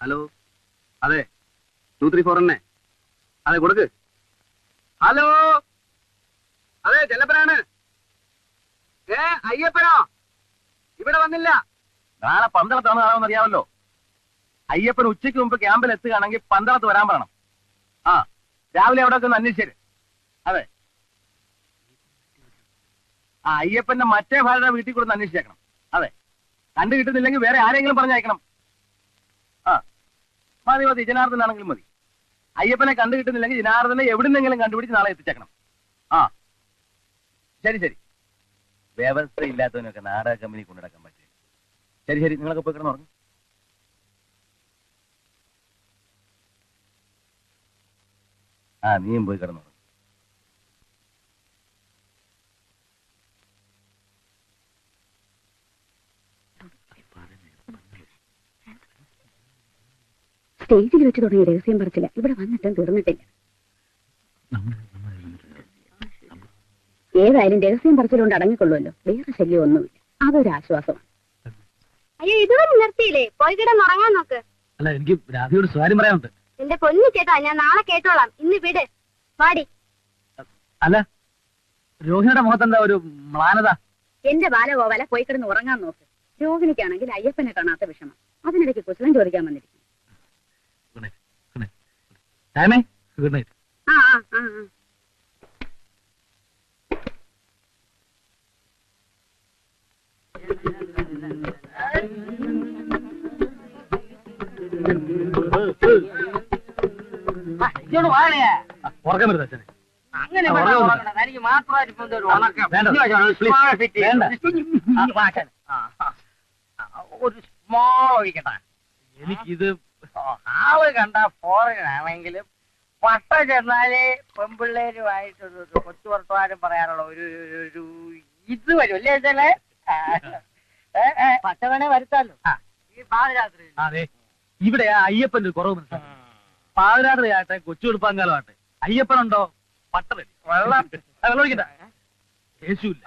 Hello, അതെ 234 തന്നെ. അതെ കൊടുക്ക്. ഹലോ, അതെ ചെല്ലപ്പനാണ്. അയ്യപ്പനോ? ഇവിടെ വന്നില്ല. നാളെ പന്തളത്താണ് കാണുമെന്ന് അറിയാമല്ലോ. അയ്യപ്പൻ ഉച്ചയ്ക്ക് മുമ്പ് ക്യാമ്പിൽ എത്തുകയാണെങ്കിൽ പന്തളത്ത് വരാൻ പറയണം. ആ, രാവിലെ അവിടെ ഒക്കെ ഒന്ന് അന്വേഷിച്ചേര്. അതെ, ആ അയ്യപ്പന്റെ മറ്റേ ഭാര്യയുടെ വീട്ടിൽ കൂടെ ഒന്ന് അന്വേഷിച്ചേക്കണം. അതെ, കണ്ടു കിട്ടുന്നില്ലെങ്കിൽ വേറെ ആരെങ്കിലും പറഞ്ഞയക്കണം. ആ മതി മതി, ജനാർദ്ദനാണെങ്കിലും മതി. അയ്യപ്പനെ കണ്ടു കിട്ടുന്നില്ലെങ്കിൽ ജനാർദ്ദനെ എവിടുന്നെങ്കിലും കണ്ടുപിടിച്ച് നാളെ എത്തിച്ചേക്കണം. ആ ശരി ശരി. വ്യവസ്ഥ ഇല്ലാത്തവനൊക്കെ നാടക കമ്പനി കൊണ്ടുനടക്കാൻ പറ്റില്ല. ശരി ശരി, നിങ്ങളൊക്കെ പോയി കിടന്നുറങ്ങും. ആ നീയും പോയി കിടന്നുറങ്ങും. സ്റ്റേജിൽ വെച്ച് തുടങ്ങിയ രഹസ്യം പറച്ചില്ല ഇവിടെ വന്നിട്ടും തീർന്നിട്ടില്ല. ഏതായാലും രഹസ്യം പറച്ചിലുകൊണ്ട് അടങ്ങിക്കൊള്ളുമല്ലോ, വേറെ ശല്യം ഒന്നുമില്ല. അതൊരു ആശ്വാസമാണ്. അയ്യോ, ഇതുവരെ നിർത്തിയില്ലേ? പോയി കിടന്നുറങ്ങാൻ നോക്ക്. അല്ല, എനിക്ക് രാധിയോട് സ്വാര്യം പറയാനുണ്ട്. എന്റെ പൊന്നു ചേട്ടാ, ഞാൻ നാളെ കേട്ടോളാം. ഇന്ന് വിട്, പാടി. അല്ല, രോഹിണിയുടെ മുഖത്തെന്താ ഒരു മ്ലാനത? എന്റെ ബാലഗോപാല പോയി കിടന്ന് ഉറങ്ങാൻ നോക്ക്. രോഹിണിക്കാണെങ്കിൽ അയ്യപ്പനെ കാണാത്ത വിഷമം. അതിനിടയ്ക്ക് കുശലം ചോദിക്കാൻ വന്നിരിക്കും. Good night. ആ ആ ആ ഉറക്കം വരുന്നത് അച്ഛനെ. അങ്ങനെ എനിക്ക് ഒരു സ്മോൾ ഒഴിക്കട്ടെ. എനിക്കിത് ആള് കണ്ട ഫോറിൻ ആണെങ്കിലും പട്ട ചെന്നാല് പെമ്പിള്ളേരുമായിട്ടൊരു കൊച്ചു വർത്തമാനം പറയാനുള്ള ഒരു ഇത് വരും അല്ലേ അച്ഛനെ? പട്ട വേണേ വരുത്താലോ ഈ പാതിരാത്രി. അതെ, ഇവിടെ അയ്യപ്പന്റെ ഒരു കുറവ് മനസ്സിലാക്കി. പാതിരാത്രി ആട്ടെ, കൊച്ചു കൊടുപ്പാങ്കാലം ആട്ടെ, അയ്യപ്പനുണ്ടോ പട്ട വെള്ളം ഒഴിക്കട്ടെ. യേശുല്ല.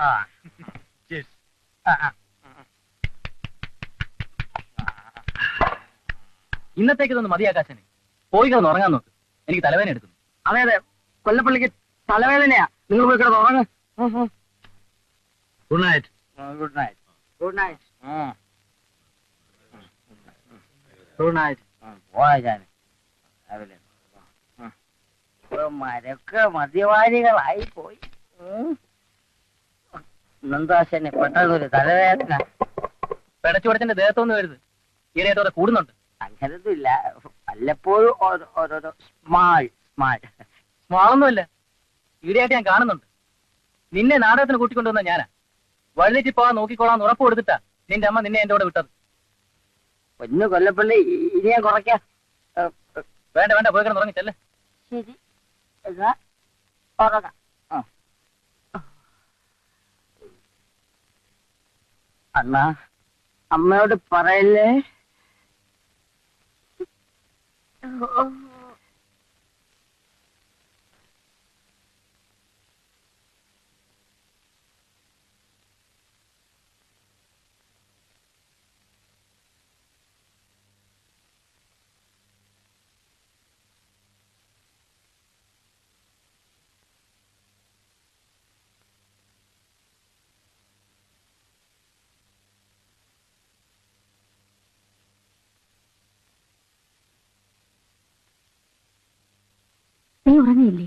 ഇന്നത്തേക്കൊന്ന് മതിയാക്കാശനെ. പോയി കിടന്ന് ഉറങ്ങാൻ നോക്ക്. എനിക്ക് തലവേദന എടുക്കുന്നു. അതെ അതെ, കൊല്ലപ്പള്ളിക്ക് തലവേദനയാ. നിങ്ങൾ പോയി കിടന്ന് ഉറങ്ങ. Good night. Good night. Good night. Good night. പോയാ ഞാൻ രാവിലെ മരൊക്കെ മദ്യപാനികളായി പോയി. നന്ദാശനെ പെട്ടെന്നൊരു തലവേദന. പെടച്ചുപടച്ചന്റെ ദേഹത്തൊന്നും വരുത്. ഈയിടെയായിട്ടോടെ കൂടുന്നുണ്ട്. അങ്ങനൊന്നും ഇല്ല, വല്ലപ്പോഴും ഓരോരോ സ്മാളൊന്നുമല്ല. ഈടെയായിട്ട് ഞാൻ കാണുന്നുണ്ട്. നിന്നെ നാടകത്തിന് കൂട്ടിക്കൊണ്ടുവന്ന ഞാനാ. വഴിതെറ്റി പോകാൻ നോക്കിക്കോളാന്ന് ഉറപ്പ് കൊടുത്തിട്ടാ നിന്റെ അമ്മ നിന്നെ എന്റെ കൂടെ വിട്ടത്. ഒന്ന് കൊല്ലപ്പള്ളി, ഇനി ഞാൻ കുറയ്ക്കാം. വേണ്ട വേണ്ട, പോയി കിടന്ന് ഉറങ്ങിച്ചല്ലേ. ശരി, എന്നാ ഉറങ്ങാം. അണ്ണാ, അമ്മയോട് പറയല്ലേ. നീ ഉറങ്ങിയില്ലേ?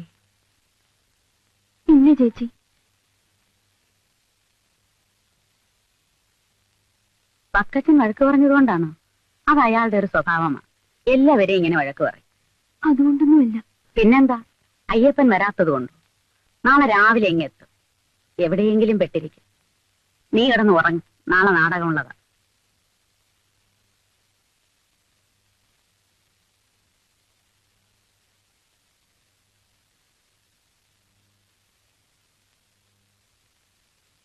ഇല്ല ചേച്ചി. പക്കച്ചൻ വഴക്ക് പറഞ്ഞതുകൊണ്ടാണോ? അത് അയാളുടെ ഒരു സ്വഭാവമാണ്. എല്ലാവരെയും ഇങ്ങനെ വഴക്ക് പറയും. അതുകൊണ്ടൊന്നുമില്ല. പിന്നെന്താ? അയ്യപ്പൻ വരാത്തത് കൊണ്ടോ? നാളെ രാവിലെ ഇങ്ങെത്തും. എവിടെയെങ്കിലും പെട്ടിരിക്കും. നീ കിടന്ന് ഉറങ്ങും. നാളെ നാടകമുള്ളതാ.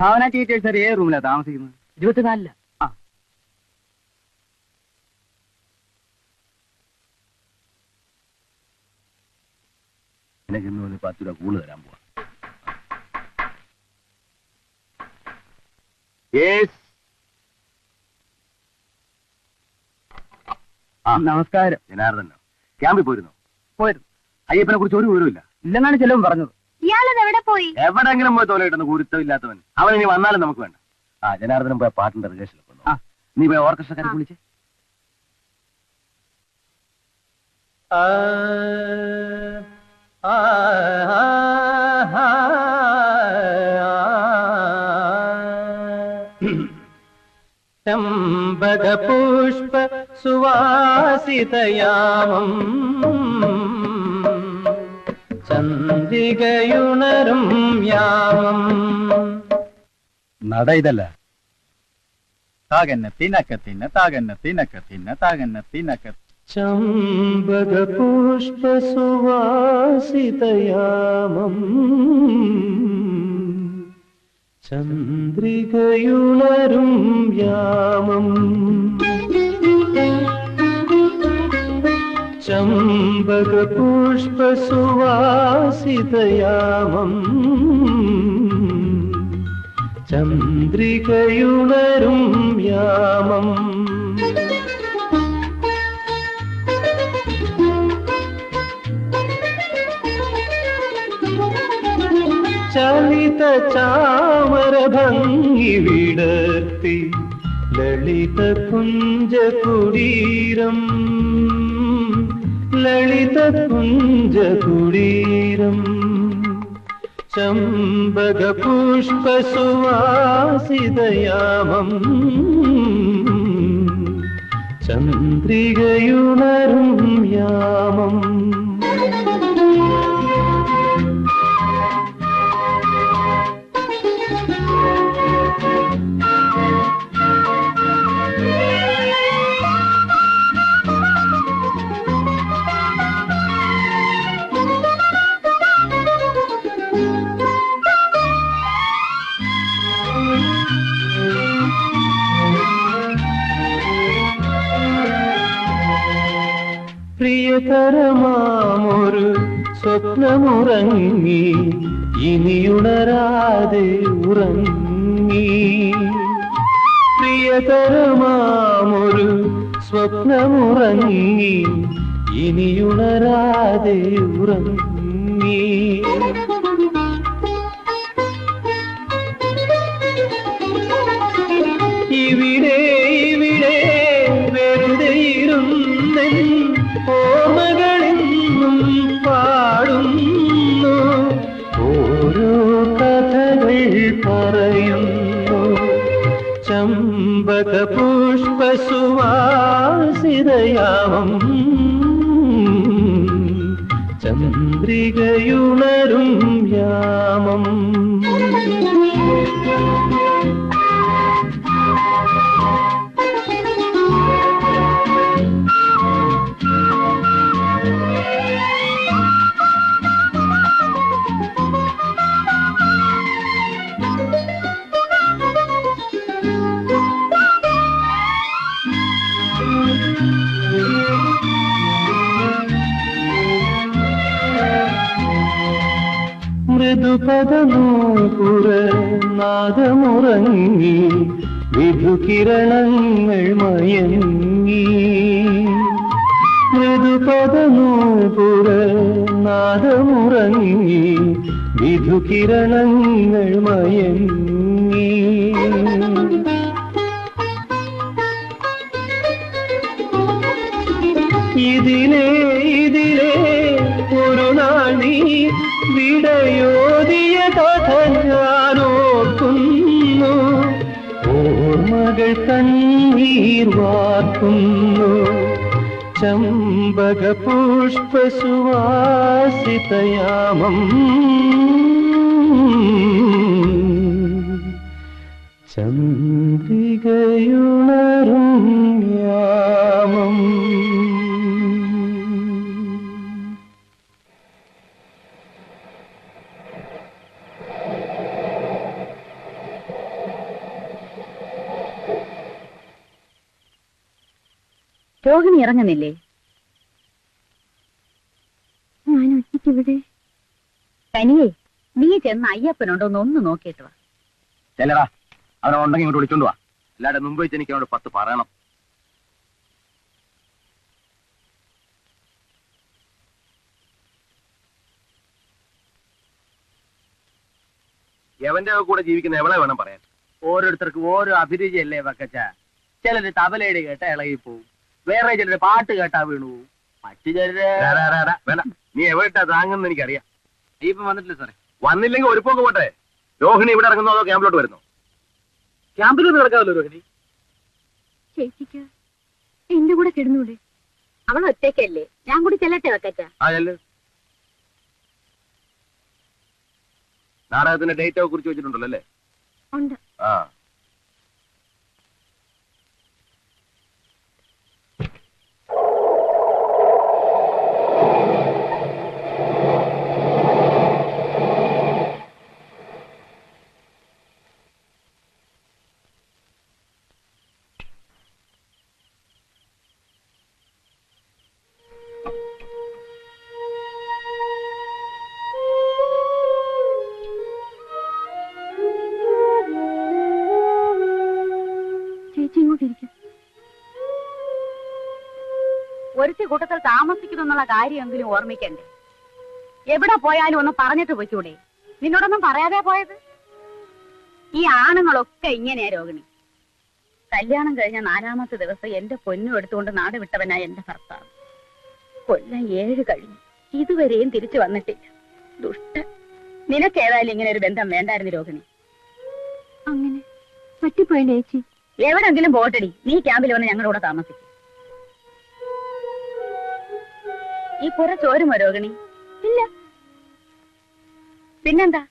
ഭാവന ടീച്ചേഴ്സ് ഏത് റൂമിലാണ് താമസിക്കുന്നത്? 24. എനിക്ക് ഇന്ന് ഒരു 10 രൂപ കൂടുതൽ തരാൻ പോവാ. നമസ്കാരം. ജനാർദ്ദനോ? ക്യാമ്പിൽ പോയിരുന്നു? പോയിരുന്നു. അയ്യപ്പനെ കുറിച്ച് ഒരു വിവരമില്ല. ഇല്ലെന്നാണ് ചെലവും പറഞ്ഞത്. ഇയാളത് എവിടെ പോയി? എവിടെങ്കിലും പോയി തോലയിട്ടെന്ന് ഗുരുത്തമില്ലാത്തവൻ. അവൻ ഇനി വന്നാലും നമുക്ക് വേണ്ട. ജനാർദ്ദനം പോയ പാട്ടിന്റെ റിഹേഴ്സലൊക്കെ ഉണ്ടോ? നീ പോയ ഓർക്കസ്ട്രക്കാരെ വിളിച്ചേ. ചമ്പക പുഷ്പ സുവാസിതയാമം ചന്ദ്രികയുണരും യാമം. നട ഇതല്ല. താകന്ന തിനക്കത്തിന്ന താകന്ന തിനക്കത്തിന്ന താകന്ന തിനക്ക. ചമ്പക പുഷ്പ സുവാസിതയാമം ചന്ദ്രികയുണരും യാമം. ചമ്പക പുഷ്പ സുവാസിതയാമം ചന്ദ്രികയുണരും യാമം. ചലിത ചാമര ഭംഗി വിടർത്തി ലളിത കുഞ്ച കുടീരം ലളിത കുഞ്ച കുടീരം. ചമ്പക പുഷ്പ സുവാസിതയാമം ചന്ദ്രികയുണരും യാമം. പ്രിയതരമാമൊരു സ്വപ്നമുറങ്ങി ഇനിയുണരാതെ ഉറങ്ങി. പ്രിയതരമാമൊരു സ്വപ്നമുറങ്ങി ഇനിയുണരാതെ ഉറങ്ങി. ഇവിടെ ഇവിടെ വെറുതെ ഇരുന്നെൻ ഓർമ്മകളെന്നും പാടുന്നു. ഓരോ കഥകൾ പറയുന്നു. ചമ്പക പുഷ്പ സുവാസിതയാമം ചന്ദ്രികയുണരും യാമം. മൃദുപദനൂപുര നാദമുറങ്ങി വിധുകിരണങ്ങൾ മയങ്ങി. മൃദുപദനൂപുര നാദമുറങ്ങി വിധുകിരണങ്ങൾ മയങ്ങി. ഇതിലേ ഇതിലേ ഒരു നാൾ നീ വിടയോതിയ കഥ ഞാനോർക്കുന്നു. ഓർമ്മകൾ കണ്ണീർ വാർക്കുന്നു. ചമ്പക പുഷ്പ സുവാസിതയാമം ചന്ദ്രികയുണരും യാമം. രോഹിണി ഇറങ്ങുന്നില്ലേ? ഞാൻ ഒറ്റയ്ക്ക് ഇവിടെ. തനിയെ നീ ചെന്ന് അയ്യപ്പനുണ്ടോന്ന് ഒന്ന് നോക്കിയിട്ട് വാ. ചെല്ലടാ, അവനുണ്ടെങ്കിൽ ഇങ്ങോട്ട് വിളിച്ചോണ്ട് വാ. അല്ലാതെ മുമ്പ് വെച്ച് എനിക്ക് അവനോട് 10 പറയണം. എവന്റെ കൂടെ ജീവിക്കുന്ന എവളെ വേണം പറയാൻ. ഓരോരുത്തർക്കും ഓരോ അഭിരുചിയല്ലേ വക്കച്ച. ചിലര് തബലയുടെ കേട്ട ഇളകി പോവും, വേറെ ചിലര് പാട്ട് കേട്ടാ വീണു പോവും, മറ്റു ചിലര് വേണ്ട, നീ എവിടെട്ടാ താങ്ങുന്ന എനിക്കറിയാം. ഇപ്പം വന്നിട്ടില്ല സാറേ. വന്നില്ലെങ്കിൽ ഒരു പോക്ക് പോട്ടെ. രോഹിണി ഇവിടെ ഇറങ്ങുന്നോ അതോ ക്യാമ്പിലോട്ട് വരുന്നോ? ക്യാമ്പിലൊന്നും കിടക്കാമല്ലോ രോഹിണി. ചേച്ചിക്ക് എന്റെ കൂടെ കിടന്നൂടെ? അവൾ ഒറ്റയ്ക്കല്ലേ, ഞാൻ കൂടി ചെല്ലട്ടെ വക്കച്ച? ആ ചെല്ല്. നാടകത്തിന്റെ ഡേറ്റ് ഒക്കെ കുറിച്ച് വെച്ചിട്ടുണ്ടല്ലോ അല്ലേ? ഉണ്ട്. ആ, ചേച്ചി ഇങ്ങോട്ടിരിക്കും. ഒരുത്തി കൂട്ടത്തിൽ താമസിക്കുന്നുള്ള കാര്യമെങ്കിലും ഓർമ്മിക്കണ്ടേ? എവിടെ പോയാലും ഒന്ന് പറഞ്ഞിട്ട് പോയിക്കൂടെ? നിന്നോടൊന്നും പറയാതെ പോയത്? ഈ ആണുങ്ങളൊക്കെ ഇങ്ങനെയാ രോഹിണി. കല്യാണം കഴിഞ്ഞ 4ാമത്തെ ദിവസം എന്റെ പൊന്നും എടുത്തുകൊണ്ട് നാട് വിട്ടവനായ എന്റെ ഭർത്താവ്. കൊല്ലം 7 കഴിഞ്ഞു, ഇതുവരെയും തിരിച്ചു വന്നിട്ടില്ല. ദുഷ്ട. നിനക്കേതായാലും ഇങ്ങനെ ഒരു ബന്ധം വേണ്ടായിരുന്നു രോഹിണി. അങ്ങനെ പറ്റിപ്പോയില്ലേ ചേച്ചി? എവിടെങ്കിലും പോട്ടടി, നീ ക്യാമ്പിൽ വന്ന് ഞങ്ങളുടെ കൂടെ താമസിക്കും. ഈ പുര ചോരുമോ രോഹിണി? ഇല്ല. പിന്നെന്താ,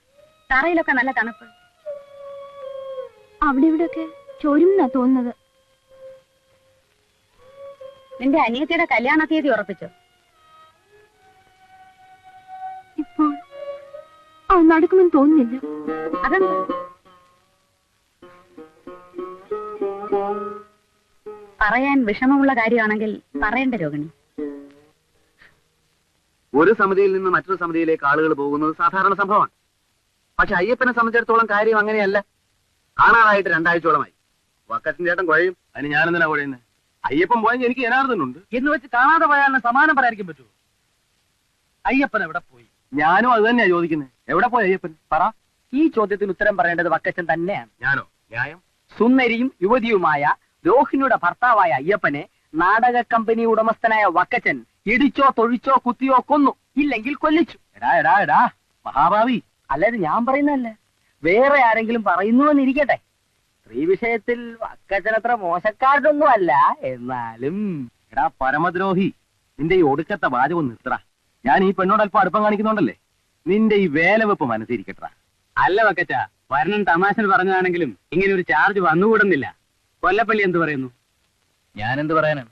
തറയിലൊക്കെ നല്ല തണുപ്പ്. അവിടെ ഇവിടെയൊക്കെ ചോരുമെന്നാ തോന്നുന്നത്. നിന്റെ അനിയത്തിയുടെ കല്യാണ തീയതി ഉറപ്പിച്ചോ? ഇപ്പോൾ അത് നടക്കുമെന്ന് തോന്നുന്നില്ല. അതെന്താ? പറയാൻ വിഷമമുള്ള കാര്യമാണെങ്കിൽ പറയേണ്ട രോഹിണി. ഒരു സമിതിയിൽ നിന്ന് മറ്റൊരു സമിതിയിലേക്ക് ആളുകൾ പോകുന്നത് സാധാരണ സംഭവമാണ്. പക്ഷെ അയ്യപ്പനെ സംബന്ധിച്ചിടത്തോളം കാര്യം അങ്ങനെയല്ല. കാണാതായിട്ട് 2 ആഴ്ചയോളമായി. വക്കച്ചൻ ചേട്ടൻ കുഴയും. അതിന് ഞാനെന്തിനാ കുഴയുന്നത്? അയ്യപ്പൻ പോയെങ്കിൽ എനിക്ക് ജനാർദ്ദനുണ്ട് എന്ന് വെച്ച് കാണാതെ പോയാലും സമാനം പറയാതിരിക്കാൻ പറ്റുമോ? അയ്യപ്പൻ എവിടെ പോയി? ഞാനും അത് തന്നെയാ ചോദിക്കുന്നത്. എവിടെ പോയി അയ്യപ്പൻ? പറ. ഈ ചോദ്യത്തിന് ഉത്തരം പറയേണ്ടത് വക്കച്ചൻ തന്നെയാണ്. ഞാനോ? ന്യായം? സുന്ദരിയും യുവതിയുമായ രോഹിണിയുടെ ഭർത്താവായ അയ്യപ്പനെ നാടക കമ്പനി ഉടമസ്ഥനായ വക്കച്ചൻ ഇടിച്ചോ തൊഴിച്ചോ കുത്തിയോ കൊന്നു, ഇല്ലെങ്കിൽ കൊല്ലിച്ചു. എടാ മഹാഭാവി. അല്ലാതെ ഞാൻ പറയുന്നതല്ല, വേറെ ആരെങ്കിലും പറയുന്നു എന്നിരിക്കട്ടെ. സ്ത്രീ വിഷയത്തിൽ വക്കച്ചനത്ര മോശക്കാരനൊന്നും അല്ല. എന്നാലും എടാ പരമദ്രോഹി, നിന്റെ ഈ ഒടുക്കത്തെ വാചകം നിർത്തറ. ഞാൻ ഈ പെണ്ണോട് അല്പം അടുപ്പം കാണിക്കുന്നുണ്ടല്ലേ? നിന്റെ ഈ വേലവെപ്പ് മനസ്സിരിക്കട്ടാ. അല്ല വക്കച്ച, വരണം തമാശന് പറഞ്ഞതാണെങ്കിലും ഇങ്ങനെ ഒരു ചാർജ് വന്നുകൂടുന്നില്ല. കൊല്ലപ്പള്ളി എന്ത് പറയുന്നു? ഞാൻ എന്ത് പറയാനാണ്?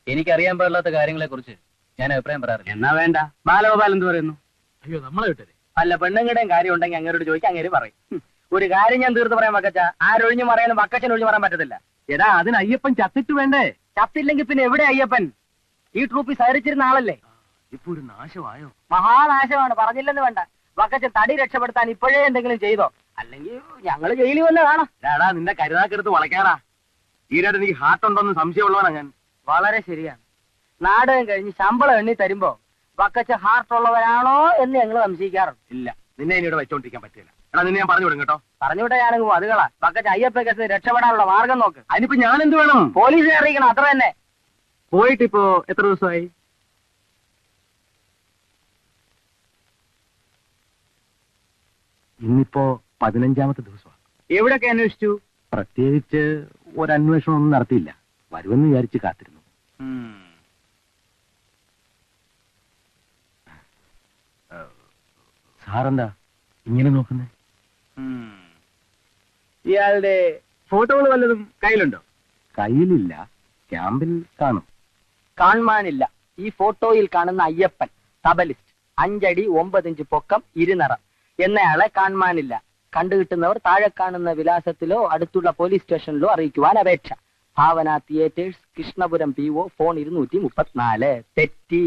എനിക്കറിയാൻ പാടില്ലാത്ത കാര്യങ്ങളെ കുറിച്ച് ഞാൻ അഭിപ്രായം പറയാറില്ല. എന്നാ വേണ്ട. ബാലഗോപാൽ എന്ത് പറയുന്നു? അയ്യോ, നമ്മളെ വിട്ടത്. അല്ല, പെണ്ണുങ്ങളുടെയും കാര്യം ഉണ്ടെങ്കിൽ അങ്ങോട്ട് ചോദിക്കാൻ അങ്ങേര് പറയും. ഒരു കാര്യം ഞാൻ തീർത്ത് പറയാൻ വക്കച്ച, ആരൊഴിഞ്ഞു പറയാനും വക്കച്ചൻ ഒഴിഞ്ഞു പറയാൻ പറ്റത്തില്ല. എടാ അതിന് അയ്യപ്പൻ ചത്തിട്ട് വേണ്ടേ? ചത്തില്ലെങ്കിൽ പിന്നെ എവിടെ അയ്യപ്പൻ? ഈ ട്രൂപ്പിൽ സഹരിച്ചിരുന്ന ആളല്ലേ. ഇപ്പൊ ഒരു നാശമായോ? മഹാനാശമാണ്, പറഞ്ഞില്ലെന്ന് വേണ്ട. വക്കച്ചൻ തടി രക്ഷപ്പെടുത്താൻ ഇപ്പോഴേ എന്തെങ്കിലും ചെയ്തോ, അല്ലെങ്കിൽ ഞങ്ങള് ജയിലിൽ വന്ന് കാണാം. എടാ നിന്റെ കരുതാക്കെടുത്ത് വളയ്ക്കാറാ. ഈരായിട്ട് എനിക്ക് ഹാർട്ട് ഉണ്ടോന്ന് സംശയമുള്ളവനാ ഞാൻ. വളരെ ശരിയാണ്. നാടകം കഴിഞ്ഞ് ശമ്പളം എണ്ണി തരുമ്പോ വക്കച്ച ഹാർട്ട് ഉള്ളവരാണോ എന്ന് ഞങ്ങൾ സംശയിക്കാറുണ്ട്. ഇല്ല, നിന്നെ ഇനി ഇവിടെ വെച്ചോണ്ടിരിക്കാൻ പറ്റില്ല. എടാ നിന്നെ ഞാൻ പറഞ്ഞു വിടും കേട്ടോ. പറഞ്ഞുവിട്ടാണെങ്കിൽ അതുകളാ. വക്കച്ച അയ്യപ്പ കേസ് രക്ഷപ്പെടാനുള്ള മാർഗം നോക്ക്. അതിനിപ്പോ ഞാൻ എന്ത് വേണം? പോലീസിനെ അറിയിക്കണം, അത്ര തന്നെ. പോയിട്ടിപ്പോ എത്ര ദിവസമായി? ഇന്നിപ്പോ 15ാമത്തെ ദിവസമാണ്. എവിടെയൊക്കെ അന്വേഷിച്ചു? പ്രത്യേകിച്ച് ഒരു അന്വേഷണം ഒന്നും നടത്തിയില്ല. വരുമെന്ന് വിചാരിച്ച് കാത്തിരുന്നു. സാറെന്താ ഇങ്ങനെ നോക്കുന്നേ? ഇയാളുടെ ഫോട്ടോകൾ വല്ലതും കയ്യിലുണ്ടോ? കയ്യിലില്ല, ക്യാമ്പിൽ കാണും. കാണുവാനില്ല. ഈ ഫോട്ടോയിൽ കാണുന്ന അയ്യപ്പൻ തബലിസ്റ്റ്, 5 അടി 9 ഇഞ്ച് പൊക്കം, ഇരുനിറം എന്നയാളെ കാണുവാനില്ല. കണ്ടുകിട്ടുന്നവർ താഴെ കാണുന്ന വിലാസത്തിലോ അടുത്തുള്ള പോലീസ് സ്റ്റേഷനിലോ അറിയിക്കുവാൻ അപേക്ഷ. ഭാവന തിയേറ്റേഴ്സ്, കൃഷ്ണപുരം PO, ഫോൺ 234. തെറ്റി.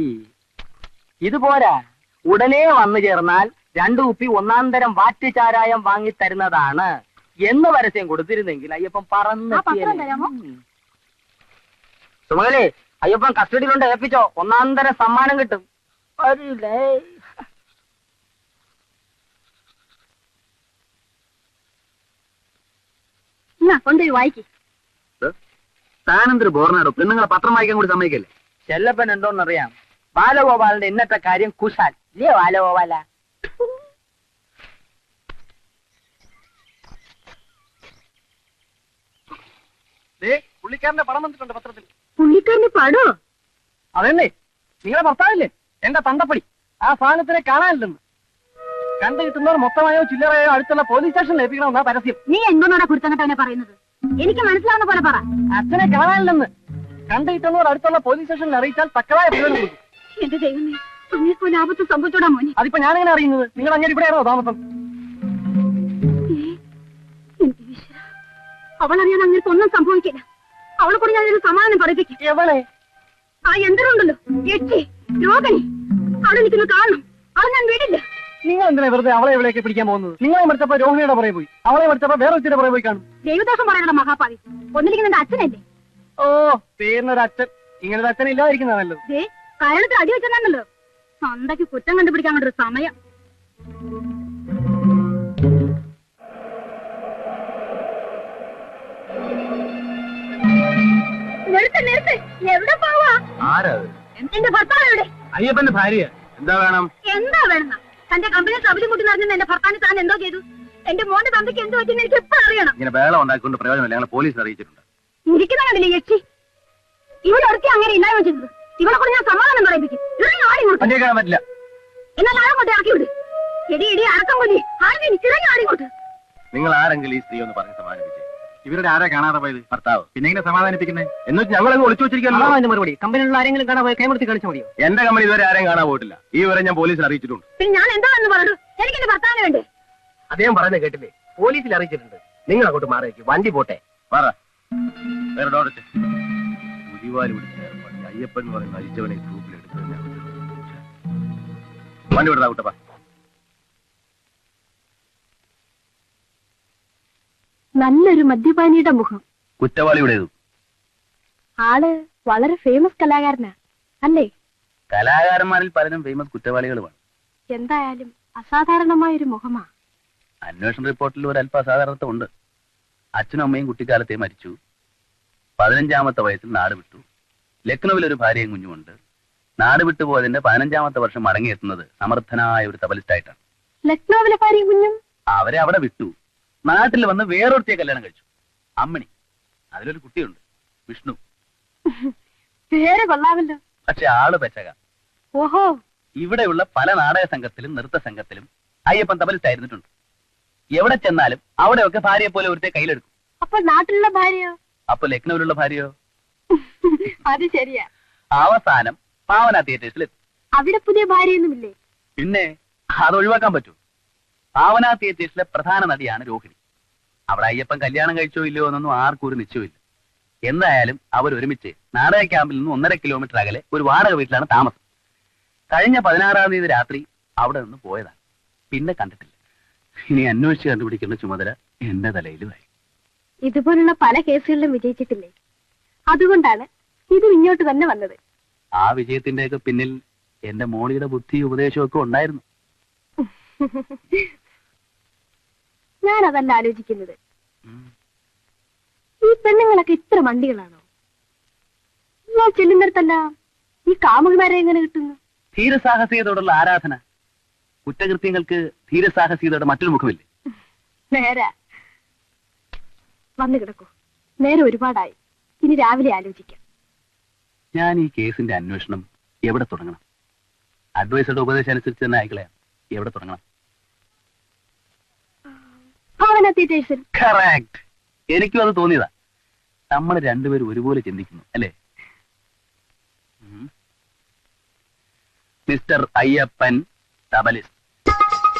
ഇതുപോരാ, ഉടനെ വന്നു ചേർന്നാൽ 2 കുപ്പി ഒന്നാന്തരം വാറ്റ് ചാരായം വാങ്ങി തരുന്നതാണ് എന്ന് പരസ്യം കൊടുത്തിരുന്നെങ്കിൽ അയ്യപ്പൻ സുമകലേ, അയ്യപ്പൻ കസ്റ്റഡിയിലുണ്ട്, ഏൽപ്പിച്ചോ. ഒന്നാന്തരം സമ്മാനം കിട്ടും. കൊണ്ടുപോയി വായിക്ക്. താനെന്തൊരു ബോർനാടോ, പെണ്ണുങ്ങളെ പത്രം വായിക്കാൻ കൂടി സമ്മതിക്കല്ലേ? ചെല്ലപ്പൻ ഉണ്ടോന്നറിയാം. ബാലഗോപാലന്റെ ഇന്നത്തെ കാര്യം കുശാൽ ഇല്ലേ ബാലഗോപാല? പുള്ളിക്കാരന്റെ പടം വന്നിട്ടുണ്ട് പത്രത്തിൽ. പുള്ളിക്കാരന് പടോ? അതെന്നെ, നിങ്ങളെ ഭർത്താവില്ലേ എന്റെ തന്തപ്പടി, ആ സാധനത്തിനെ കാണാനില്ലെന്ന്. കണ്ടു കിട്ടുന്നവർ മൊത്തമായോ ചില്ലറയോ അടുത്തുള്ള പോലീസ് സ്റ്റേഷനിൽ ഏൽപ്പിക്കണമെന്നാ പരസ്യം. നീ എന്തോന്നാടാ കുരുത്തങ്ങട്ടവനെ പറയുന്നത്? എനിക്ക് മനസ്സിലാവുന്ന പോലെ പറ. അച്ഛനെ കാണാനില്ലെന്ന്. കണ്ടു കിട്ടുന്നവർ അടുത്തുള്ള പോലീസ് സ്റ്റേഷനിൽ അറിയിച്ചാൽ തക്കതായ പ്രയോജനം കൊടുക്കും. എന്റെ ദൈവമേ, നിങ്ങൾക്ക് വല്ല ആപത്ത് സംഭവിച്ചോടാ മോനെ. അതിപ്പോ ഞാനെങ്ങനെ അറിയുന്നത്? നിങ്ങൾ അങ്ങനെ ഇവിടെയാണോ താമസം? എന്റെ ഈശ്വര, അവളറിയാൻ അങ്ങനെ ഒന്നും സംഭവിക്കില്ല. അവളെ കൂടി ഞാനൊരു സമാധാനം പറയിപ്പിക്കും. എവളെ? ആ യന്ത്രമുണ്ടല്ലോ, യക്ഷി, രോഗിണി, അവളെ എനിക്കൊന്ന് കാണണം. അവളെ ഞാൻ വിടില്ല. നിങ്ങൾ എന്തിനാ വെറുതെ അവളെ എവിടെയൊക്കെ പിടിക്കാൻ പോകുന്നത്? നിങ്ങളെ പഠിച്ചപ്പോ രോഹിണിയുടെ പുറകെ പോയി, അവളെ പഠിച്ചപ്പോ വേറെ ഒത്തിരി പുറകെ പോയി കാണും. ദൈവദോഷം പറയണ മഹാപാവി, ഒന്നിലേക്ക് നിന്റെ അച്ഛനല്ലേ? ഓ, പേരിനൊരു അച്ഛൻ. ഇങ്ങനൊരു അച്ഛൻ ഇല്ലാതിരിക്കുന്നതാണല്ലോ. ദേ കയണത്തിൽ അടി വെച്ചെന്നാണല്ലോ. സ്വന്തക്ക് കുറ്റം കണ്ടുപിടിക്കാൻ കൊണ്ടൊരു സമയം. നിർത്ത്, എവിടെ പോവാ? ആരാ? എന്റെ ഭർത്താവ് എവിടെ? അയ്യപ്പന്റെ ഭാര്യ. എന്താ വേണം? എന്താ വേണം? തന്റെ കമ്പനി തബിലി മുട്ടി നടന്ന എന്റെ ഭർത്താവിന് താൻ എന്തോ ചെയ്തു? എന്റെ മോന്റെ തന്തയ്ക്ക് എന്തോ പറ്റിയെന്ന് എനിക്ക് എപ്പോ അറിയണം. ഇങ്ങനെ വേളം ഉണ്ടാക്കിക്കൊണ്ട് പ്രയോജനമില്ല, ഞങ്ങൾ പോലീസിൽ അറിയിച്ചിട്ടുണ്ട്. ഇരിക്കുന്നതല്ലേ യക്ഷി? ഇവിടെ ഒരിക്കൽ അങ്ങനെ ഇല്ലായ്മ ചെയ്തത്. ഇവളെ കൂടെ ഞാൻ സമാധാനം പറയിപ്പിക്കും. ഇറങ്ങി ആടിങ്ങോട്ട്. അന്വേഷിക്കാൻ പറ്റില്ല. എന്നാൽ ആഴങ്ങോട്ട് ഇറക്കി വിട്. ഇടി അടക്കം കൊല്ലി ആരും ഇറങ്ങി ആടിങ്ങോട്ട്. നിങ്ങൾ ആരെങ്കിലും ഈ സ്ത്രീ ഒന്ന് പറഞ്ഞ് സമാധാനിപ്പിച്ചേ. ഇവരുടെ ആരാ കാണാതെ പോയത്? ഭർത്താവ്. പിന്നെ എങ്ങനെ സമാധാനിപ്പിക്കുന്നത്? എന്നിട്ട് ഞങ്ങളങ്ങ് ഒളിച്ചു വെച്ചിരിക്കാനോ? മറുപടി കമ്പനിയിലുള്ള ആരെങ്കിലും കാണാൻ പോയി കൈമുടത്തി കളിച്ചാൽ മതിയോ? എന്റെ കമ്പനി ഇതുവരെ ആരെയും കാണാൻ പോയിട്ടില്ല. ഈ വരെ ഞാൻ പോലീസിൽ അറിയിച്ചിട്ടുണ്ട്. പിന്നെ ഞാൻ എന്താ എന്ന് പറഞ്ഞു? എനിക്ക് എന്റെ ഭർത്താവിന് വേണ്ടേ? അദ്ദേഹം പറയുന്നത് കേട്ടില്ലേ? പോലീസിൽ അറിയിച്ചിട്ടുണ്ട്. നിങ്ങൾ അങ്ങോട്ട് മാറിയേക്ക്, വണ്ടി പോട്ടെ. പറ. വേറെ ഡോറച്ച് പുലിവാല് പിടിച്ച അയ്യപ്പൻ എന്ന് പറയുന്ന അരിച്ചവനെ ഗ്രൂപ്പിലെടുത്ത് ഞാൻ വണ്ടി വിടാ കുട്ടപ്പാ. നല്ലൊരു മദ്യപാനിയുടെ മുഖം. കുറ്റവാളിയുടേത്. ആള് വളരെ ഫേമസ് കലാകാരനാ അല്ലേ? കലാകാരന്മാരിൽ പലരും ഫേമസ് കുറ്റവാളികളുമാണ്. എന്തായാലും അസാധാരണമായൊരു മുഖമാ. അന്വേഷണ റിപ്പോർട്ടിൽ ഒരു അല്പ അസാധാരണത്വം ഉണ്ട്. അച്ഛനും അമ്മയും കുട്ടിക്കാലത്തെ മരിച്ചു. 15-ാമത്തെ വയസ്സിൽ നാട് വിട്ടു. ലക്നൌവിൽ ഒരു ഭാര്യയും കുഞ്ഞുമുണ്ട്. നാട് വിട്ടുപോയതിന്റെ 15-ാമത്തെ വർഷം മടങ്ങിയെത്തുന്നത് സമർത്ഥനായ ഒരു തബലിസ്റ്റായിട്ടാണ്. ലക്നൌവിലെ ഭാര്യയും കുഞ്ഞും? അവരെ അവിടെ വിട്ടു. നാട്ടിൽ വന്ന് വേറൊരുത്തിയെ കല്യാണം കഴിച്ചു, അമ്മിണി. അതിലൊരു കുട്ടിയുണ്ട്, വിഷ്ണു. പേര് കൊള്ളാമല്ലോ. പക്ഷെ ആള് പെച്ചക. ഓഹോ. ഇവിടെയുള്ള പല നാടക സംഘത്തിലും നൃത്ത സംഘത്തിലും അയ്യപ്പൻ തബലിസ്റ്റ് ആയിരുന്നിട്ടുണ്ട്. എവിടെ ചെന്നാലും അവിടെയൊക്കെ ഭാര്യയെ പോലെ ഒരുത്തെ കയ്യിലെടുക്കും. അപ്പൊ നാട്ടിലുള്ള ഭാര്യയോ? അപ്പൊ ലക്നൌവിലുള്ള ഭാര്യയോ? അത് ശരിയാ. അവസാനം ഭാവന തിയേറ്റേഴ്സിലെത്തി. അവിടെ പുതിയ ഭാര്യയൊന്നുമില്ലേ? പിന്നെ അത് ഒഴിവാക്കാൻ പറ്റൂ? ഭാവന തിയേറ്റേഴ്സിലെ പ്രധാന നടിയാണ് രോഹിണി. അവിടെ അയ്യപ്പൻ കല്യാണം കഴിച്ചോ ഇല്ലയോ എന്നൊന്നും ആർക്കും ഒരു നിശ്ചയമില്ല. എന്തായാലും അവർ ഒരുമിച്ച് നാടക ക്യാമ്പിൽ നിന്ന് 1.5 കിലോമീറ്റർ അകലെ ഒരു വാടക വീട്ടിലാണ് താമസം. കഴിഞ്ഞ 16-ാം തീയതി രാത്രി അവിടെ നിന്ന് പോയതാണ്. പിന്നെ കണ്ടിട്ടില്ല. ഇനി അന്വേഷിച്ച് കണ്ടുപിടിക്കേണ്ട ചുമതല എന്റെ തലയിലുമായി. ഇതുപോലുള്ള പല കേസുകളിലും വിജയിച്ചിട്ടില്ലേ? അതുകൊണ്ടാണ് ഇത് ഇങ്ങോട്ട് തന്നെ വന്നത്. ആ വിജയത്തിന്റെയൊക്കെ പിന്നിൽ എന്റെ മോളിയുടെ ബുദ്ധി ഉപദേശവും ഒക്കെ ഉണ്ടായിരുന്നു. ഞാനതല്ല ആലോചിക്കുന്നത്. ഈ പെണ്ണുങ്ങളൊക്കെ ഇത്ര മണ്ടികളാണോ? ഞാൻ ചെല്ലുന്നിടത്തല്ല ഈ കാമുകിമാരെ എങ്ങനെ കിട്ടുന്നു? ധീരസാഹസികതയോടുള്ള ആരാധന. കുറ്റകൃത്യങ്ങൾക്ക് ധീരസാഹസികതയുടെ മറ്റൊരു മുഖമില്ലേ? നേരാ. വന്നു കിടക്കൂ. നേരെ ഒരുപാടായി. ഇനി രാവിലെ ആലോചിക്കാം. ഞാൻ ഈ കേസിന്റെ അന്വേഷണം എവിടെ തുടങ്ങണം? അഡ്വൈസറുടെ ഉപദേശം അനുസരിച്ച് തന്നെ ആയിക്കളയാം. എവിടെ തുടങ്ങണം? ഭാവന തിയേറ്റേഴ്സിൽ. കറക്റ്റ്. എനിക്കും അത് തോന്നിയതാ. നമ്മൾ രണ്ടുപേരും ഒരുപോലെ ചിന്തിക്കുന്നു അല്ലേ? മിസ്റ്റർ അയ്യപ്പൻ തബലിസ്റ്റ്.